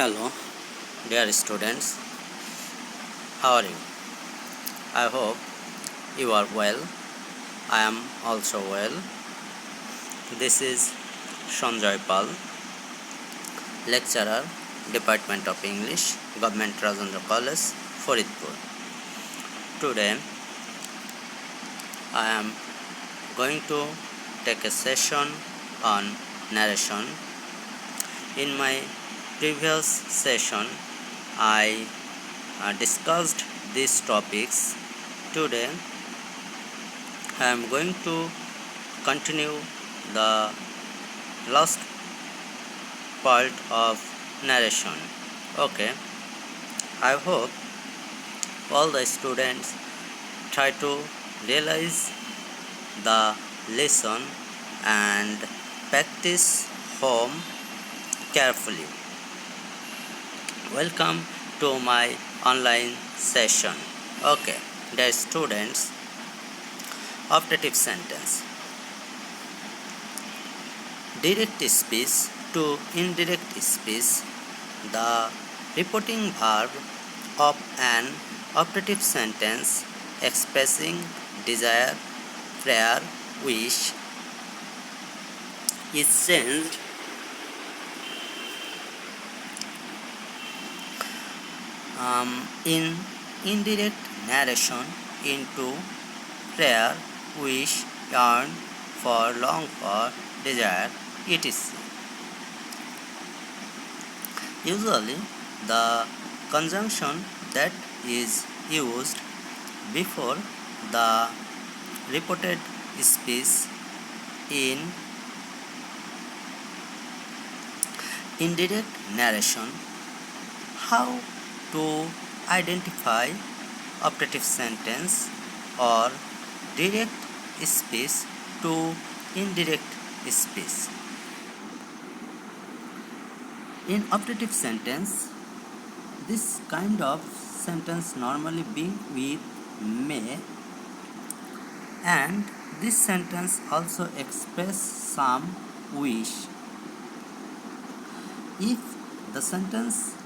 Hello, dear students. How are you? I hope you are well. I am also well. This is Sanjay Pal, lecturer, Department of English, Government Rajendra College, Faridpur. Today, I am going to take a session on narration. In my previous session, I discussed these topics. Today, I am going to continue the last part of narration. Okay, I hope all the students try to realize the lesson and practice home carefully. Welcome to my online session. Okay, dear students, optative sentence. Direct speech to indirect speech. The reporting verb of an optative sentence expressing desire, prayer, wish is changed in indirect narration into prayer, wish, yearn for, long for, desire, etc. Usually, the conjunction that is used before the reported speech in indirect narration. How to identify optative sentence or direct speech to indirect speech. In optative sentence, this kind of sentence normally begin with may, and this sentence also express some wish. If the sentence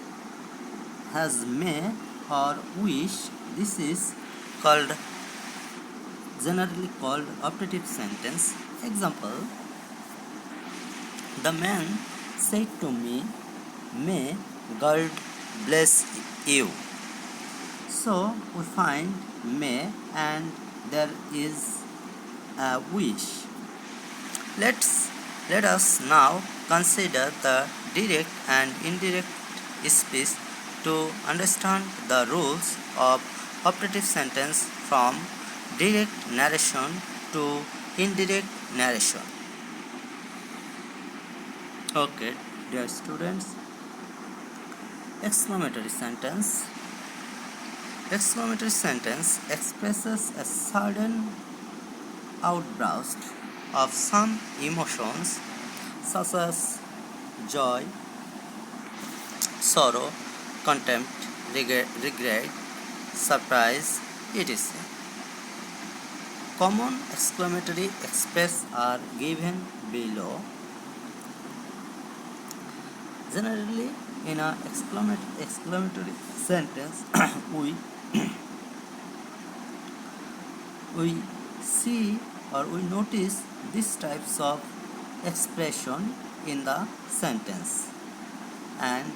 has may or wish, this is called generally called optative sentence. Example: the man said to me, "May God bless you." So we find may and there is a wish. Let us now consider the direct and indirect speech to understand the rules of optative sentence from direct narration to indirect narration. Okay, dear students, exclamatory sentence. Exclamatory sentence expresses a sudden outburst of some emotions such as joy, sorrow, contempt, regret, surprise, etc. Common exclamatory express are given below. Generally, in an exclamatory sentence, we see or we notice these types of expression in the sentence, and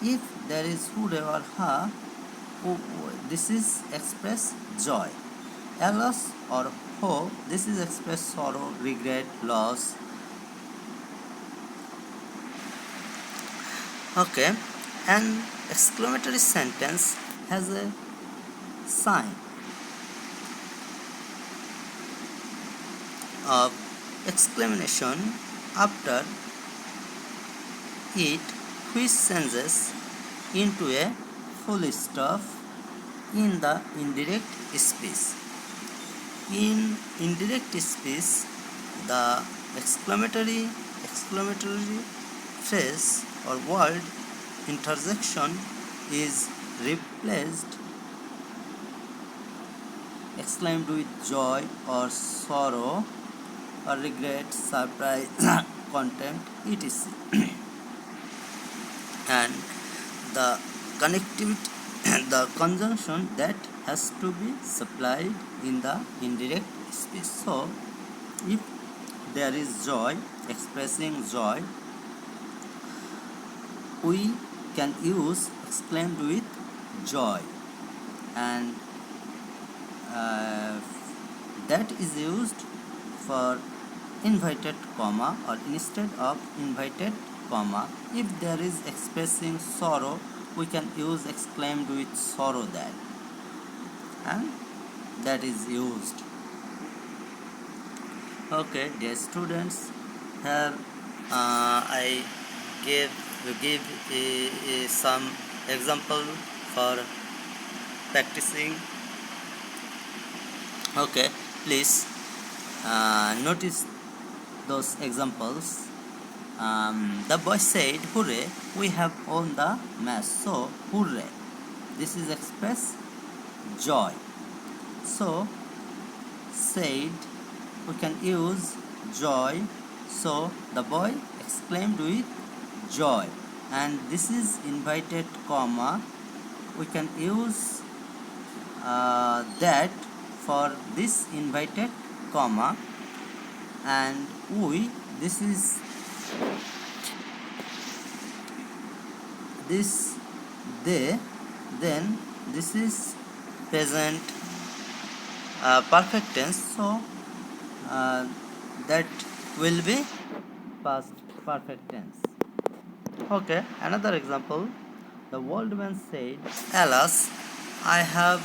if there is would or ha, this is express joy. Else or ho, this is express sorrow, regret, loss. Okay, an exclamatory sentence has a sign of exclamation after it, which changes into a full stop in the indirect speech. In indirect speech, the exclamatory phrase or word interjection is replaced exclaimed with joy or sorrow or regret, surprise, contempt, etc. And the connectivity the conjunction that has to be supplied in the indirect speech. So if there is joy, expressing joy, we can use exclaimed with joy, and uh, that is used for invited comma or instead of invited comma. If there is expressing sorrow, we can use exclaimed with sorrow that, and that is used. Okay, dear students, here I give some example for practicing. Okay, please notice those examples. The boy said, "Hooray! We have won the match." So, hooray! This is express joy. So, said, we can use joy. So, the boy exclaimed with joy, and this is invited comma. We can use that for this invited comma, and we, this is this they, then this is present perfect tense, so that will be past perfect tense. Okay, another example. The old man said, "Alas, I have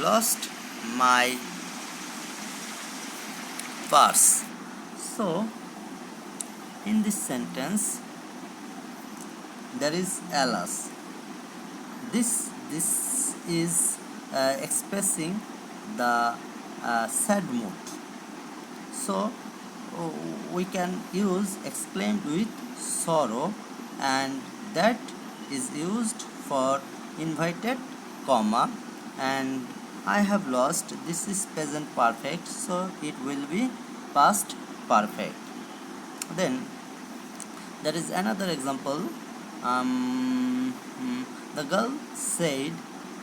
lost my purse." So, in this sentence, there is alas. This is expressing the sad mood. So, we can use exclaimed with sorrow, and that is used for invited comma, and I have lost, this is present perfect, so it will be past perfect. Then there is another example. The girl said,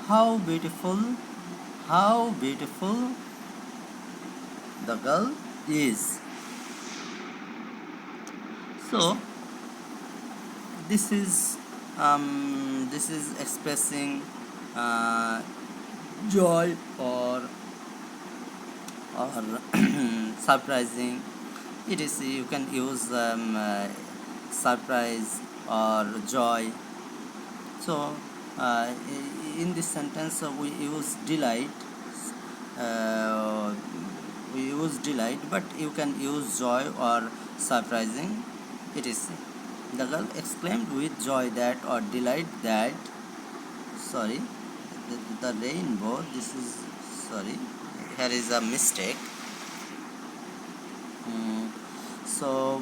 how beautiful the girl is." So this is expressing joy or surprising. It is, you can use surprise or joy. So in this sentence we use delight. But you can use joy or surprising. It is, the girl exclaimed with joy that, or delight that, sorry, the rainbow, this is, sorry, here is a mistake. So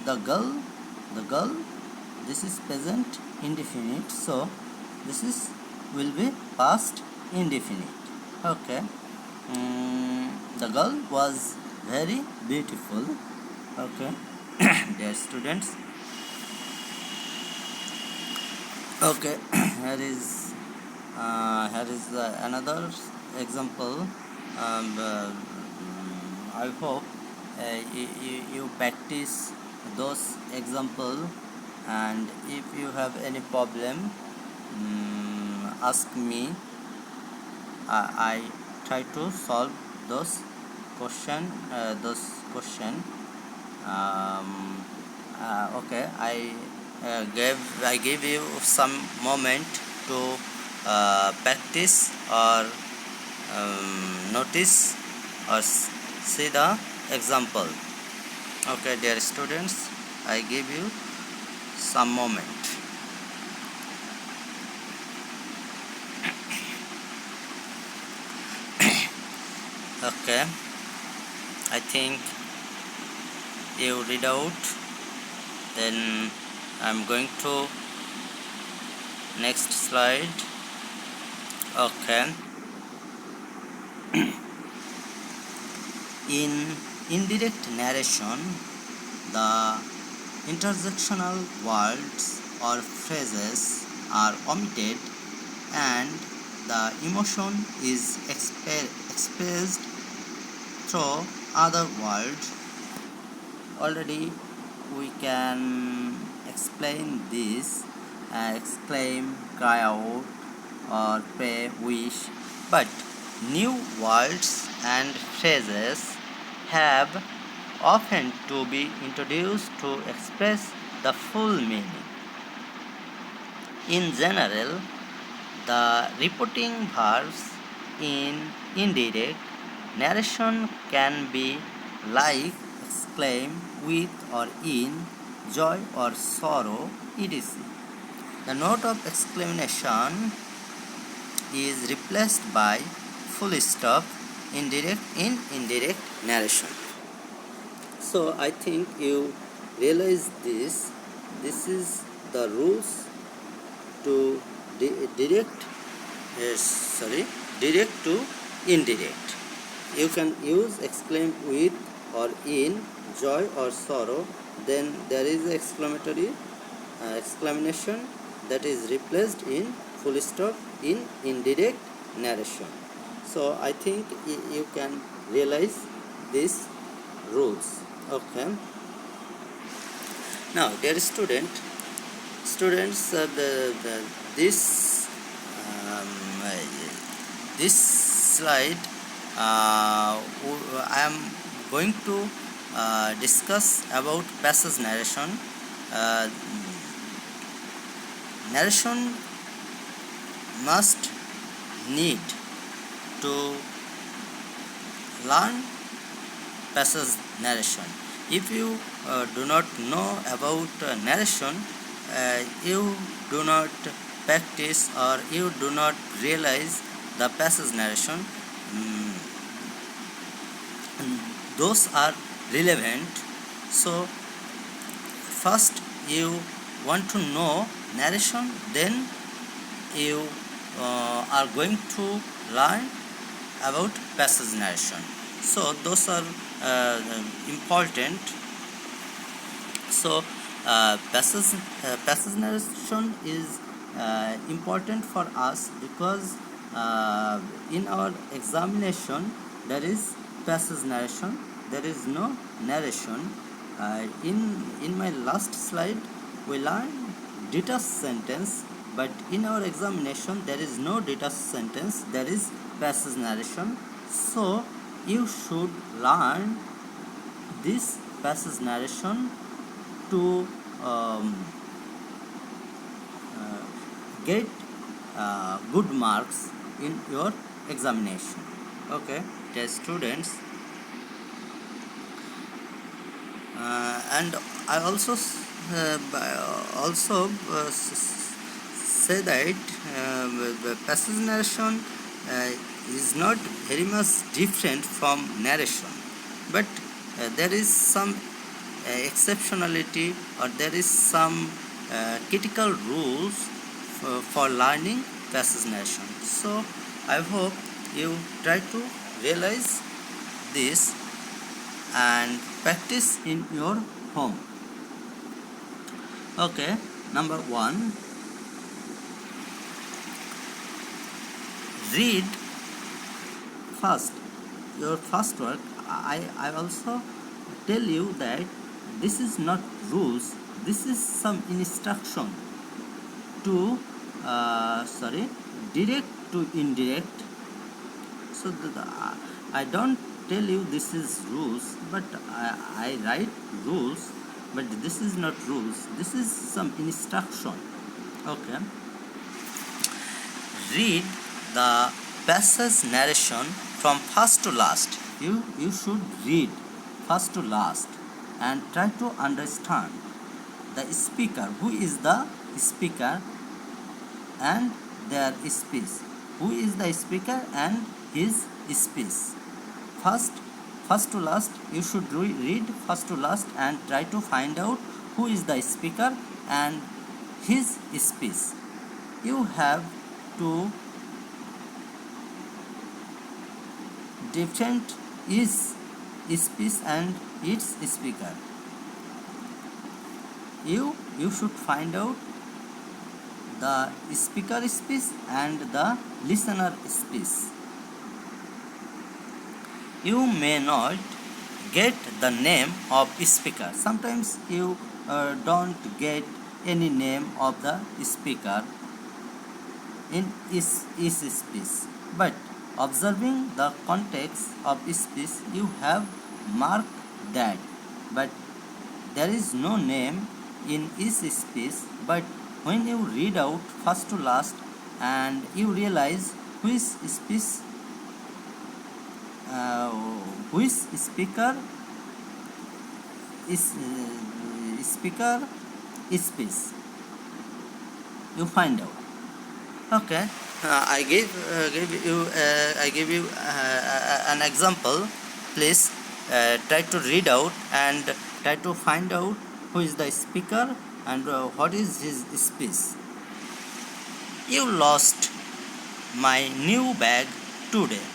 the girl, this is present indefinite, so this is will be past indefinite. Okay. The girl was very beautiful. Okay. Dear students, okay, here is another example. I hope you practice those example, and if you have any problem, ask me. I try to solve those question. Okay, I gave you some moment to practice or notice or see the example. Okay, dear students, I give you some moment. Okay, I think you read out. Then I'm going to next slide. Okay. In indirect narration, the interjectional words or phrases are omitted and the emotion is expressed through other words. Already we can explain this, exclaim, cry out, or pray, wish, but new words and phrases have often to be introduced to express the full meaning. In general, the repeating verbs in indirect narration can be like exclaim, with or in, joy or sorrow, etc. The note of exclamation is replaced by full stop in indirect narration. So I think you realize this. This is the rules to direct direct to indirect. You can use exclaim with or in, joy or sorrow, then there is exclamatory exclamation that is replaced in full stop in indirect narration. So I think you can realize these rules. Okay. Now, dear students, this um, this slide I am going to discuss about passage narration. Uh, Narration must need to learn passage narration. If you do not know about narration, you do not practice or you do not realize the passage narration. Those are relevant. So first you want to know narration, then you are going to learn about passage narration. So those are important. So passage narration is important for us because in our examination there is passage narration, there is no narration. In my last slide we learned detached sentence, but in our examination there is no detached sentence, there is passage narration. So you should learn this passage narration to get good marks in your examination. Okay, dear students, and I also say that the passage narration is not very much different from narration, but there is some exceptionality, or there is some critical rules for learning passage narration. So I hope you try to realize this and practice in your home. Okay, number 1, read first your first work. I also tell you that this is not rules, this is some instruction to direct to indirect. So I don't tell you this is rules, but I write rules, but this is not rules, this is some instruction. Okay, read the passage narration from first to last. You should read first to last and try to understand the speaker, who is the speaker and their speech, who is the speaker and his speech. First to last you should read first to last and try to find out who is the speaker and his speech. You have to different is speech and its speaker. You should find out the speaker speech and the listener speech. You may not get the name of speaker. Sometimes you don't get any name of the speaker in his speech, but observing the context of speech you have marked that. But there is no name in his speech, but when you read out first to last and you realize which speech uh, which speaker is speaker speech, you find out. Okay, I give you an example. Please try to read out and try to find out who is the speaker and what is his speech. You lost my new bag today.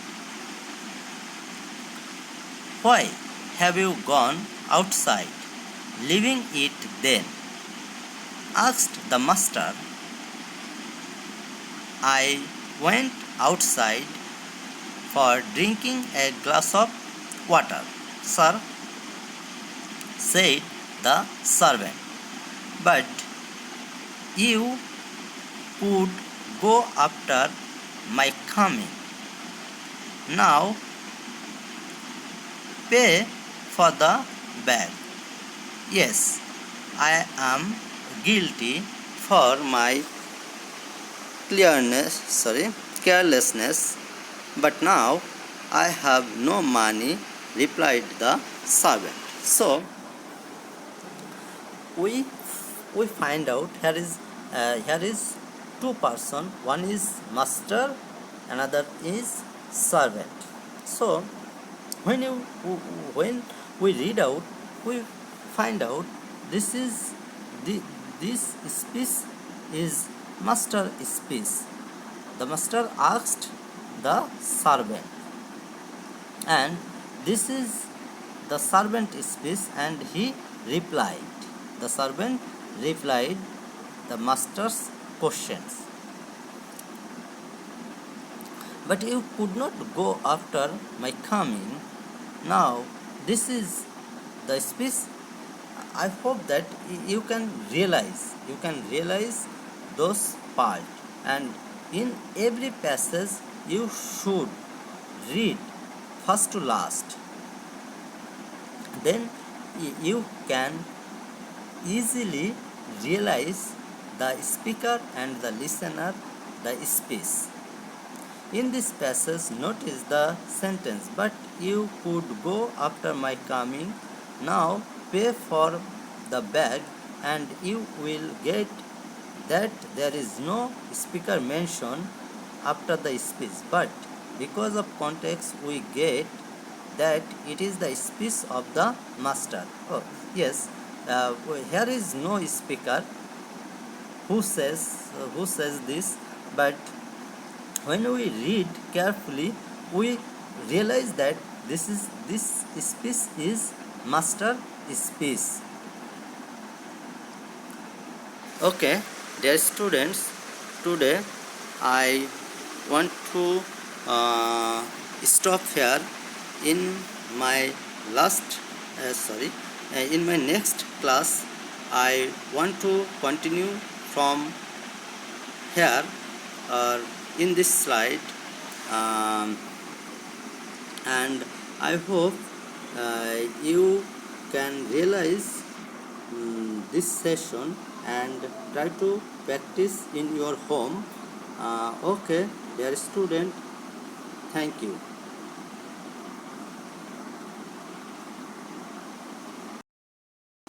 Why have you gone outside, leaving it then? Asked the master. I went outside for drinking a glass of water, sir, said the servant. But you could go after my coming. Now pay for the bag. Yes, I am guilty for my carelessness, but now I have no money, replied the servant. So we find out here is two person. One is master, another is servant. So when you when we read out, we find out this is this speech is master speech. The master asked the servant, and this is the servant speech, and he replied. The servant replied the master's questions. But you could not go after my coming. Now this is the speech. I hope that you can realize those parts, and in every passage you should read first to last. Then you can easily realize the speaker and the listener, the speech. In this passage, notice the sentence, but you could go after my coming. Now pay for the bag, and you will get that there is no speaker mentioned after the speech, but because of context we get that it is the speech of the master. Oh, yes, here is no speaker who says this, but when we read carefully we realize that this speech is master speech. Okay, dear students, today I want to stop here. In my in my next class I want to continue from here in this slide, and I hope you can realize this session and try to practice in your home. Okay, dear student, thank you.